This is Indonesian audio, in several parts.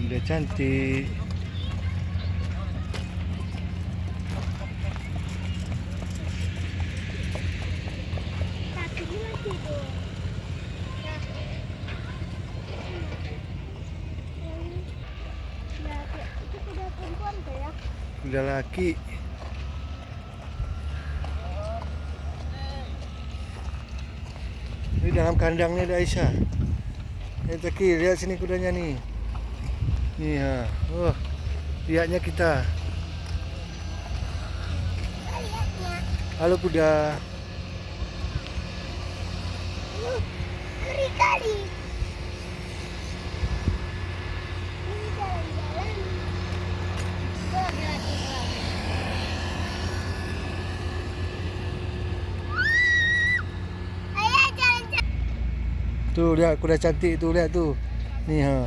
Udah cantik. Udah laki. Ini dalam kandangnya ada Aisyah. Taki, lihat sini kudanya nih. Nih ha. Oh, lihatnya kita. Halo kuda. Ngeri kali. Ini jalan-jalan. Ayah jalan-jalan. Tuh lihat kuda cantik tuh, lihat tuh. Nih ha.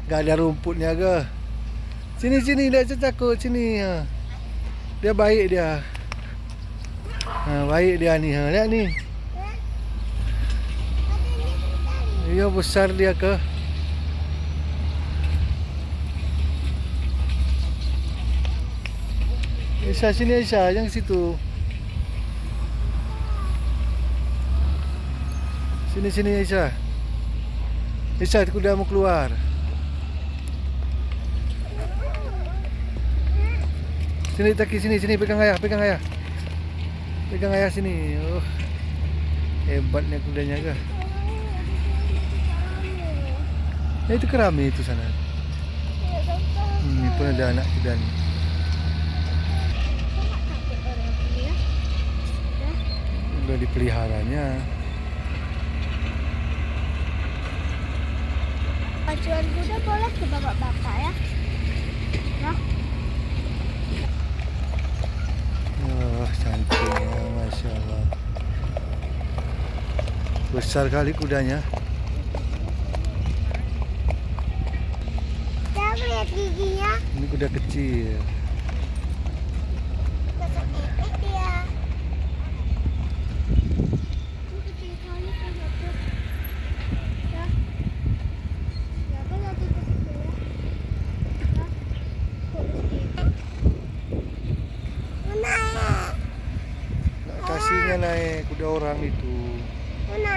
Gak ada rumputnya ke? Sini dia takut sini ha. Dia baik dia. Baik dia nih ha. Lihat nih. Iya besar dia ke. Aisyah sini Aisyah, yang situ. Sini Aisyah. Aisyah kuda mau keluar. Sini Taki sini pegang ayah. Pegang ayah sini. Oh. Hebatnya kudanya ke. Ya itu kerami itu sana. Ini pun ada anak kuda nih. Udah dipeliharanya. Pacuan kuda boleh ke bapak-bapak ya? Nah. Oh, cantiknya, Masya Allah. Besar kali kudanya. Kita lihat giginya. Ini kuda kecil. Besar ipik dia. Ini kecil kali kan satu. Ya. Ya kan lagi kecil ya. Ya. Naik. Nggak kasihnya naik kuda orang itu. Kuda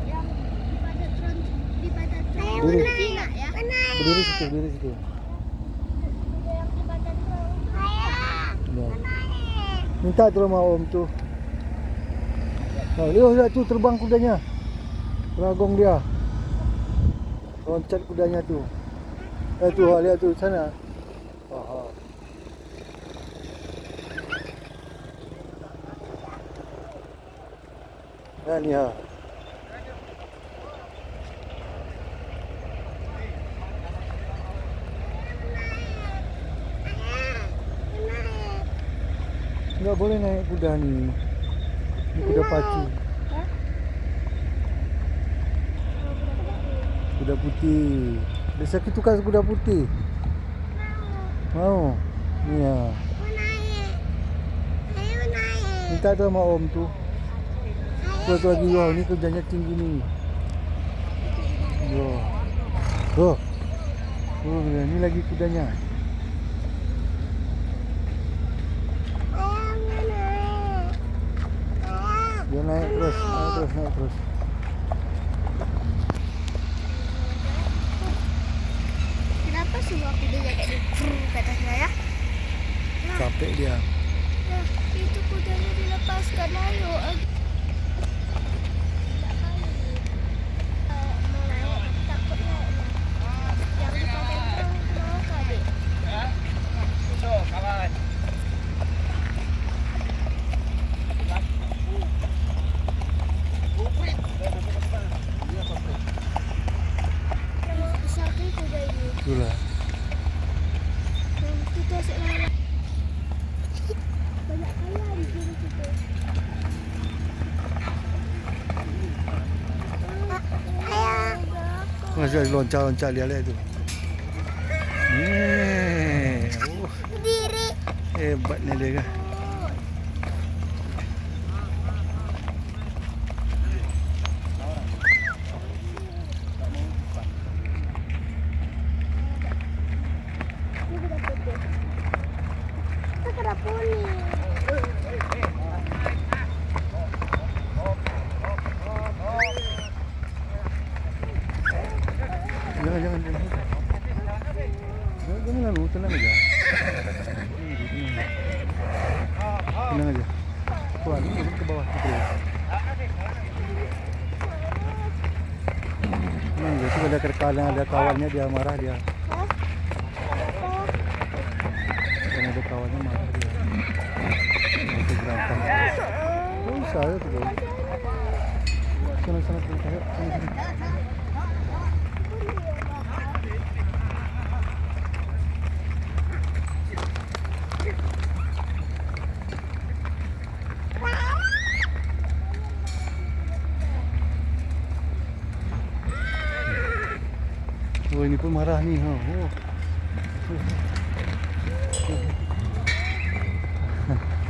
yang di pada Berdiri. Cina ya. Berdiri situ. Kuda yang di pada Nah. Minta tuh sama Om tuh. Nah, lihat tuh terbang kudanya. Teragong dia. Loncat kudanya tuh. Tuh lihat tuh sana. Nah, ni ha. Enggak boleh naik kuda ni. Ni kuda pacu. Hah? Kuda putih. Bisa kita tukar kuda putih. Mau? Ni ha. Minta tu sama om tu. Tu lagi yo, ni kerjanya tinggi ni. Yo. Oh. Oh, ni lagi kudanya. Dia naik terus, naik terus. Kenapa semua kuda jadi katanya ya? Capek dia. Nah, itu kudanya dilepaskan, ayo. Mau naik, takut naik. Yang dipakai perahu kenapa, Dek? Yang besar tu kuda ini. Itulah. Yang kita asyik lari. Banyak kaya di sini kita. Masih loncat-loncat lihat tu. Oh, Diri. hebatnya dia kan. Kita kena poni. Jangan. Jangan lalu, tenang aja. Tenang aja. Tuan, turun ke bawah terus. Tenang aja, tu ada kawannya dia marah dia. Hah? Karena ada kawannya marah dia. Nanti berantem. Oh, bisa ya tu. Sana turun ke sini. Oh, ini pun marah nih. Oh.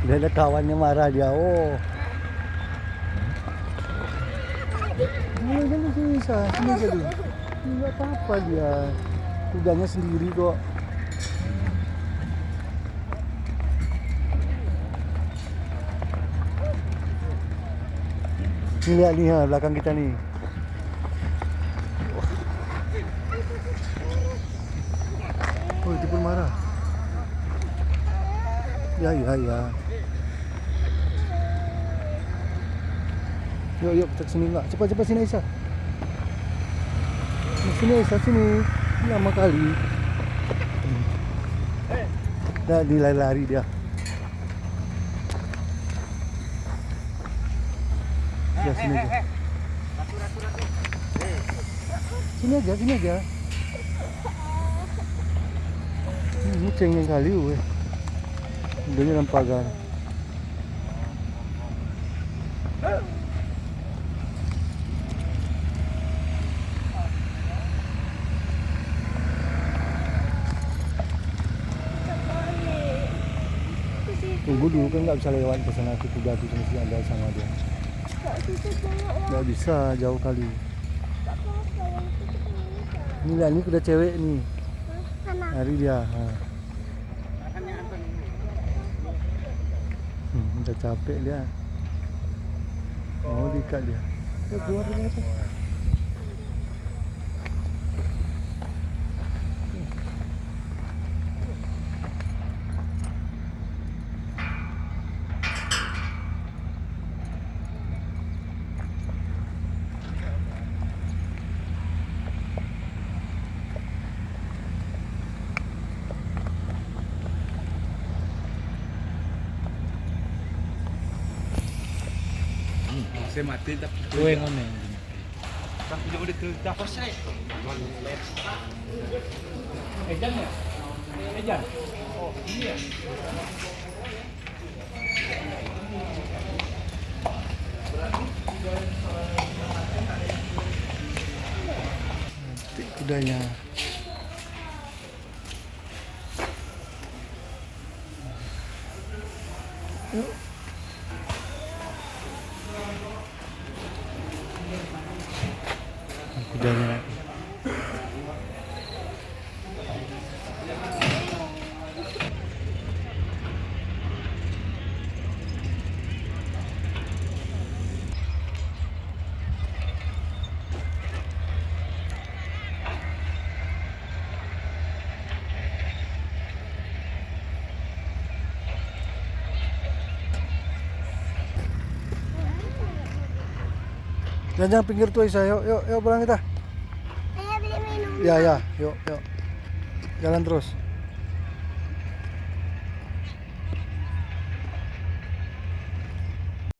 Dia ada kawannya marah dia. Oh. Jangan sini bisa. Sini aja dulu. Enggak apa-apa dia. Kudanya sendiri kok. Ni lihat ni ha, belakang kita ni. Oh, dia pun marah. Ya. Yuk kita kesini enggak? Cepat sini Aisyah. Sini Aisyah sini. Lama kali. Dah dilari dia. Ya sini aja. Sini aja. Ini cengeng kali weh. Dia dalam pagar. Tunggu dulu kan nggak bisa lewat ke sana, ke kuda itu mesti ada sama dia. Nggak bisa, jauh kali. Ini lah, ini kuda cewek nih. Hari dia. Udah capek dia. Oh, diikat dia. Ya, keluar dari atas. Saya mati tapi Gue ngomong. tapi udah dapat saya. Ejan ya? Ejan? Oh iya. Nanti kudanya. Yuk. Kudanya lagi. Jangan pinggir tuh Isa, yuk pulang kita. Ayah beli minum. Ya, yuk. Jalan terus.